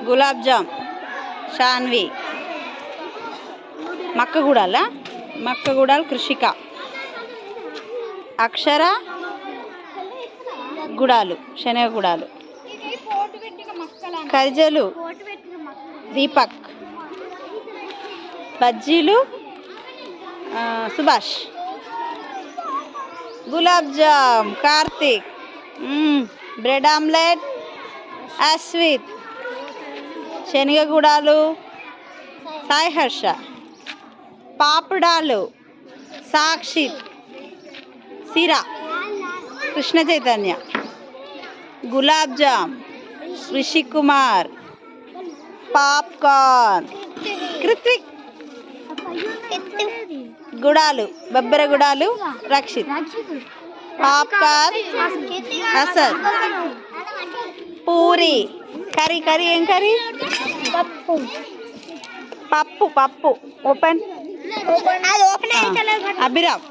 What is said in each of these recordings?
గులాబ్ జామ్ షాన్వి, మక్కగూడాల కృషిక, అక్షర గుడాలు శనగ గుడాలు, కరిజలు దీపక్, బజ్జీలు సుభాష్, గులాబ్ జామ్ కార్తీక్, బ్రెడ్ ఆమ్లెట్ అశ్విత్, శనగ గుడాలు సాయి హర్ష, పాపడాలు సాక్షిత్, సిరా కృష్ణ చైతన్య, గులాబ్ జామ్ రిషి కుమార్, పాప్కార్న్ కృత్విక్, గుడాలు బొబ్బర గుడాలు రక్షిత్, పాప్కార్న్ అసద్, పూరి కర్రీ ఏం కర్రీ? పప్పు ఓపెన్. అభిరామ్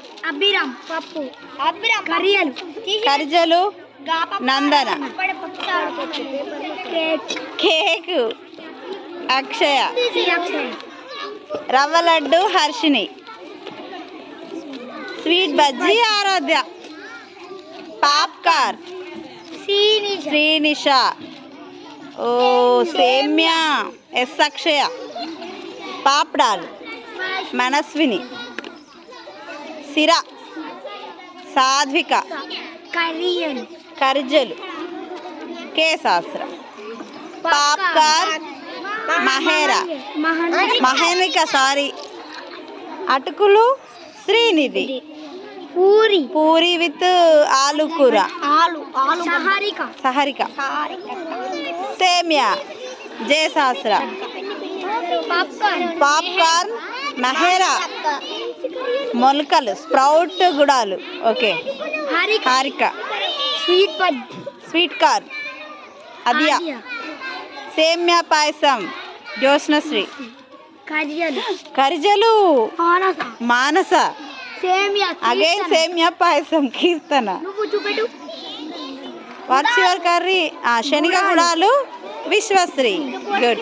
కరిజలు నందన, కేక్ అక్షయ, రవ్వ లడ్డు హర్షిని, స్వీట్ బజ్జీ ఆరాధ్య, పాప్కార్న్ శ్రీనిష, ఓ సేమ్యా ఎస్ అక్షయ, పాపడాలు మనస్విని, సిరా సాధ్విక, కరిజలు కేశాస్త్ర, పాప్కార్న్ మహేనిక అటుకులు శ్రీనిధి, పూరి విత్ ఆలు కూర సహరిక, సేమ్యా జయశాస్త్ర, పాప్కార్న్ మహేరా, మొలకలు స్ప్రౌట్ గుడాలు okay, Harika, sweet corn Adiya, semiya payasam Jyotsnasri, కరిజలు Manasa, again semiya payasam Keerthana, what's your curry? శనగ గుడాలు విశ్వశ్రీ. గుడ్.